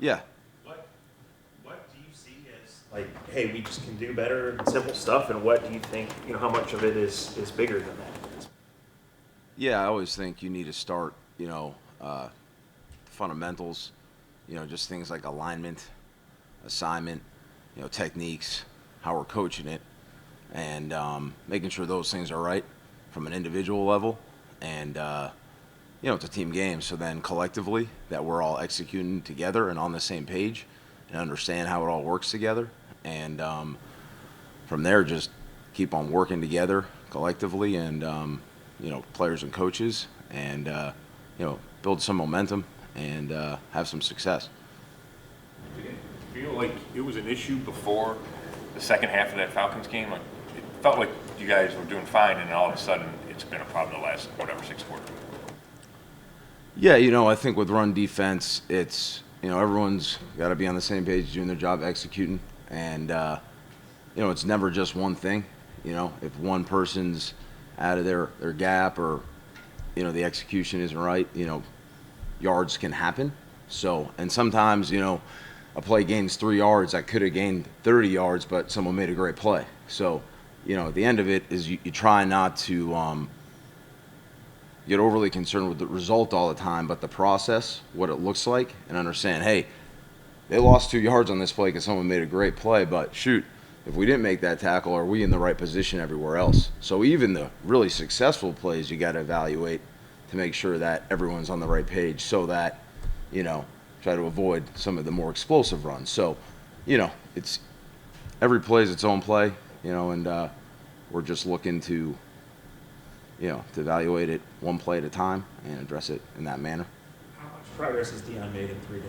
Yeah. What what do you see as like, hey, we just can do better and simple stuff, and what do you think, how much of it is bigger than that? Yeah, I always think you need to start, fundamentals, just things like alignment, assignment, techniques, how we're coaching it, and making sure those things are right from an individual level. And, it's a team game. So then collectively, that we're all executing together and on the same page and understand how it all works together. And from there, just keep on working together collectively and, players and coaches and, build some momentum and have some success. Did it feel like it was an issue before the second half of that Falcons game? Like, it felt like you guys were doing fine, and all of a sudden it's been a problem the last, whatever, 6 quarters. Yeah, I think with run defense, it's, everyone's got to be on the same page doing their job executing. And, it's never just one thing. If one person's out of their gap or, the execution isn't right, yards can happen. So, and sometimes, a play gains 3 yards that could have gained 30 yards, but someone made a great play. So, at the end of it is you try not to get overly concerned with the result all the time, but the process, what it looks like, and understand, hey, they lost 2 yards on this play because someone made a great play, but shoot, if we didn't make that tackle, are we in the right position everywhere else? So even the really successful plays, you got to evaluate to make sure that everyone's on the right page so that, try to avoid some of the more explosive runs. So, it's every play is its own play, and we're just looking to, to evaluate it one play at a time and address it in that manner. How much progress has Dion made in 3 days?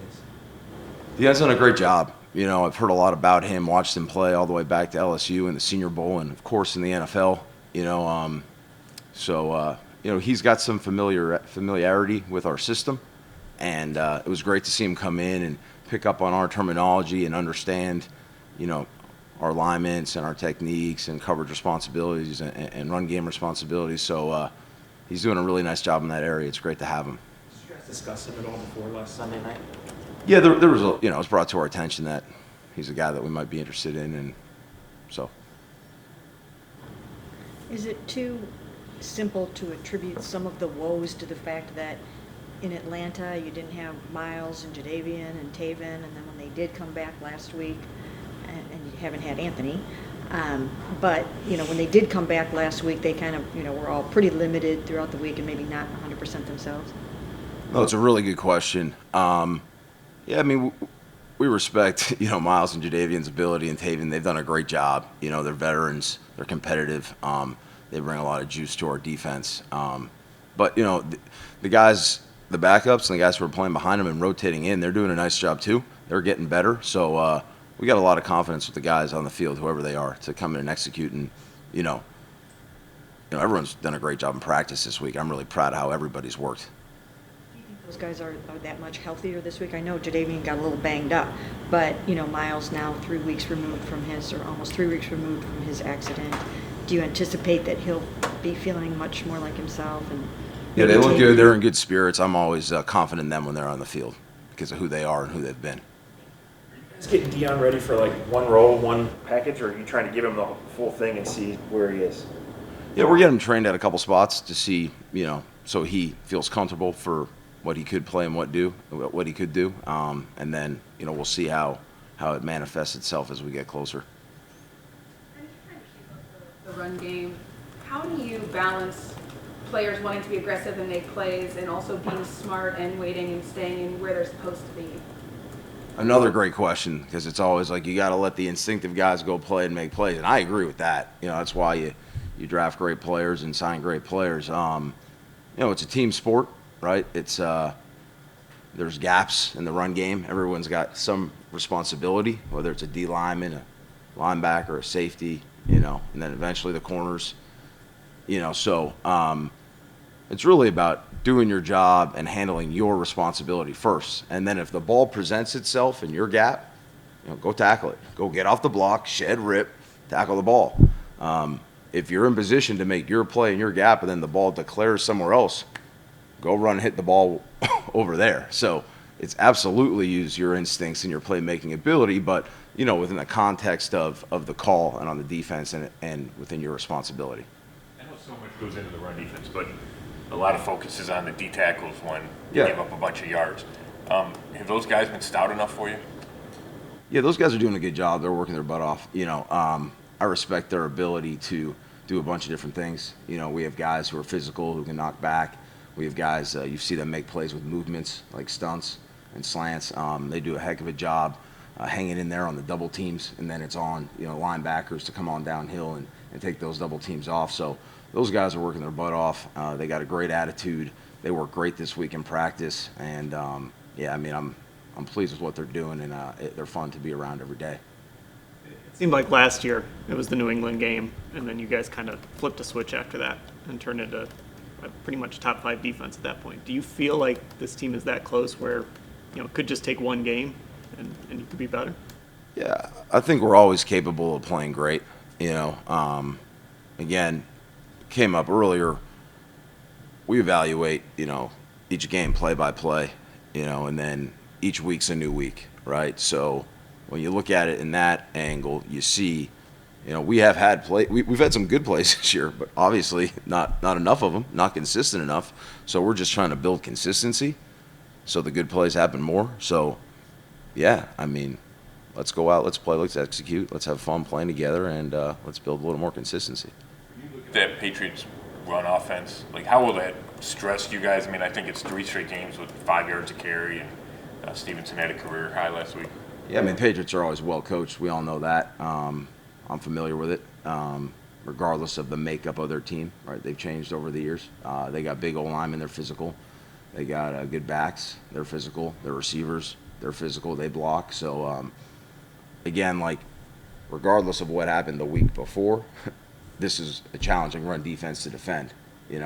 Dion's done a great job. I've heard a lot about him, watched him play all the way back to LSU and the Senior Bowl, and of course in the NFL. He's got some familiarity with our system, and it was great to see him come in and pick up on our terminology and understand, our alignments and our techniques and coverage responsibilities and run game responsibilities. So he's doing a really nice job in that area. It's great to have him. Did you guys discuss him at all before last Sunday night? Yeah, there was it was brought to our attention that he's a guy that we might be interested in, and so. Is it too simple to attribute some of the woes to the fact that in Atlanta you didn't have Miles and Jadeveon and Taven, and then when they did come back last week, and you haven't had Anthony, but when they did come back last week, they kind of were all pretty limited throughout the week and maybe not 100% themselves? No, it's a really good question. Yeah, I mean, we respect, Miles and Jadeveon's ability and Taven. They've done a great job. They're veterans. They're competitive. They bring a lot of juice to our defense. But, the guys, the backups and the guys who are playing behind them and rotating in, they're doing a nice job too. They're getting better. So we got a lot of confidence with the guys on the field, whoever they are, to come in and execute. And, everyone's done a great job in practice this week. I'm really proud of how everybody's worked. Those guys are that much healthier this week. I know Jadeveon got a little banged up, but Miles now 3 weeks removed from his, or almost 3 weeks removed from his accident. Do you anticipate that he'll be feeling much more like himself? And yeah, they look good. They're in good spirits. I'm always confident in them when they're on the field because of who they are and who they've been. Are you guys getting Dion ready for like one role, one package, or are you trying to give him the full thing and see where he is? Yeah, we're getting him trained at a couple spots to see, so he feels comfortable for what he could play and what he could do, and then we'll see how it manifests itself as we get closer. And you're trying to keep up the run game. How do you balance players wanting to be aggressive and make plays, and also being smart and waiting and staying in where they're supposed to be? Another great question, because it's always like you got to let the instinctive guys go play and make plays, and I agree with that. That's why you draft great players and sign great players. It's a team sport. Right? It's there's gaps in the run game. Everyone's got some responsibility, whether it's a D lineman, a linebacker, a safety, and then eventually the corners. So it's really about doing your job and handling your responsibility first. And then if the ball presents itself in your gap, go tackle it. Go get off the block, shed, rip, tackle the ball. If you're in position to make your play in your gap and then the ball declares somewhere else, go run and hit the ball over there. So, it's absolutely use your instincts and your playmaking ability, but within the context of the call and on the defense and within your responsibility. I know so much goes into the run defense, but a lot of focus is on the D tackles when you Yeah. give up a bunch of yards. Have those guys been stout enough for you? Yeah, those guys are doing a good job. They're working their butt off. I respect their ability to do a bunch of different things. We have guys who are physical, who can knock back. We have guys, you see them make plays with movements, like stunts and slants. They do a heck of a job hanging in there on the double teams, and then it's on, linebackers to come on downhill and take those double teams off. So those guys are working their butt off. They got a great attitude. They work great this week in practice. And, I'm pleased with what they're doing, and they're fun to be around every day. It seemed like last year it was the New England game, and then you guys kind of flipped a switch after that and turned into a pretty much top 5 defense at that point. Do you feel like this team is that close where, it could just take one game and you could be better? Yeah, I think we're always capable of playing great. Again, came up earlier. We evaluate, each game play by play, and then each week's a new week, right? So when you look at it in that angle, you see, we have had we've had some good plays this year, but obviously not enough of them, not consistent enough. So we're just trying to build consistency so the good plays happen more. So, yeah, let's go out, let's play, let's execute, let's have fun playing together, and let's build a little more consistency. That Patriots run offense, like how will that stress you guys? I think it's 3 straight games with 5 yards a carry, and Stevenson had a career high last week. Yeah, Patriots are always well coached. We all know that. I'm familiar with it, regardless of the makeup of their team. Right, they've changed over the years. They got big old linemen. They're physical. They got good backs. They're physical. Their receivers. They're physical. They block. So, again, regardless of what happened the week before, this is a challenging run defense to defend.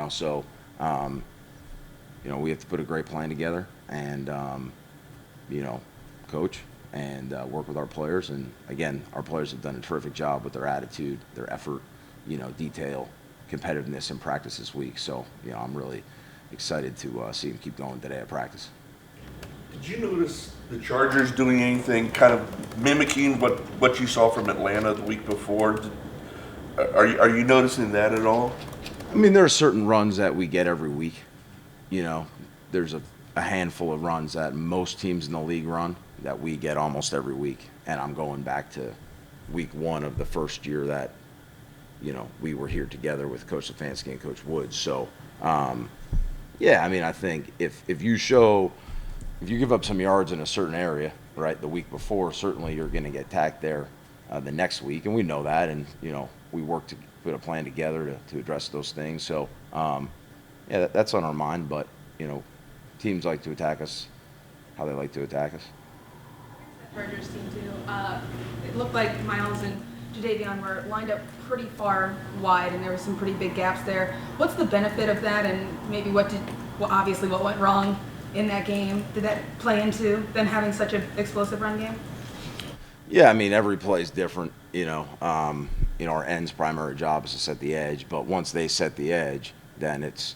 So, we have to put a great plan together and, coach and work with our players. And again, our players have done a terrific job with their attitude, their effort, detail, competitiveness in practice this week. So, I'm really excited to see them keep going today at practice. Did you notice the Chargers doing anything kind of mimicking what you saw from Atlanta the week before? Are you noticing that at all? There are certain runs that we get every week. There's a handful of runs that most teams in the league run that we get almost every week. And I'm going back to week 1 of the first year that, we were here together with Coach Stefanski and Coach Woods. So, I think if you give up some yards in a certain area, right, the week before, certainly you're going to get tacked there the next week. And we know that. And, we work to put a plan together to address those things. So, that's on our mind. But, teams like to attack us how they like to attack us. Chargers team too. It looked like Miles and Jadeveon were lined up pretty far wide, and there were some pretty big gaps there. What's the benefit of that, and maybe obviously what went wrong in that game? Did that play into them having such an explosive run game? Yeah, every play is different. Our end's primary job is to set the edge, but once they set the edge, then it's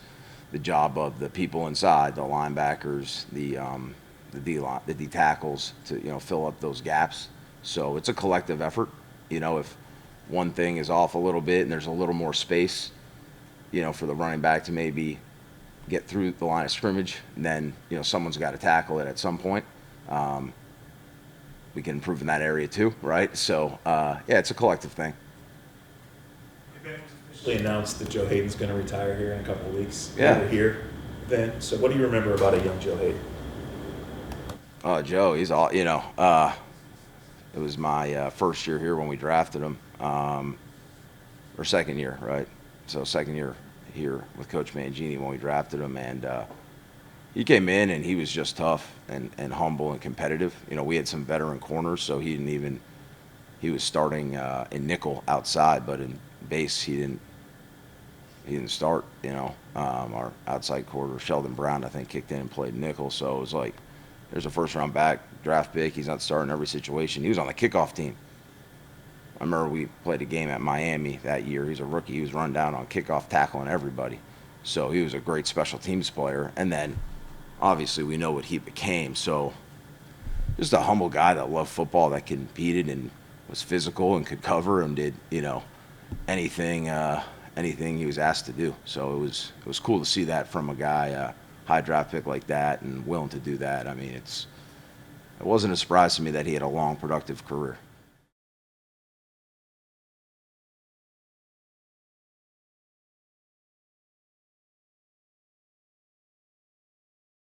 the job of the people inside, the linebackers, the D tackles to fill up those gaps. So it's a collective effort. If one thing is off a little bit and there's a little more space, for the running back to maybe get through the line of scrimmage, then someone's got to tackle it at some point. We can improve in that area too, right? So it's a collective thing. Officially announced that Joe Hayden's going to retire here in a couple of weeks. Yeah. You were here then. So what do you remember about a young Joe Hayden? Oh, Joe, he's all, it was my first year here when we drafted him, or second year, right? So second year here with Coach Mangini when we drafted him, and he came in and he was just tough and humble and competitive. We had some veteran corners, so he was starting in nickel outside, but in base he didn't start. Our outside corner Sheldon Brown, I think, kicked in and played nickel, so it was like, there's a first-round back, draft pick. He's not starting every situation. He was on the kickoff team. I remember we played a game at Miami that year. He was a rookie. He was run down on kickoff, tackling everybody. So he was a great special teams player. And then, obviously we know what he became. So just a humble guy that loved football, that competed and was physical and could cover and did, anything he was asked to do. So it was cool to see that from a guy, high draft pick like that and willing to do that. I mean, it wasn't a surprise to me that he had a long, productive career.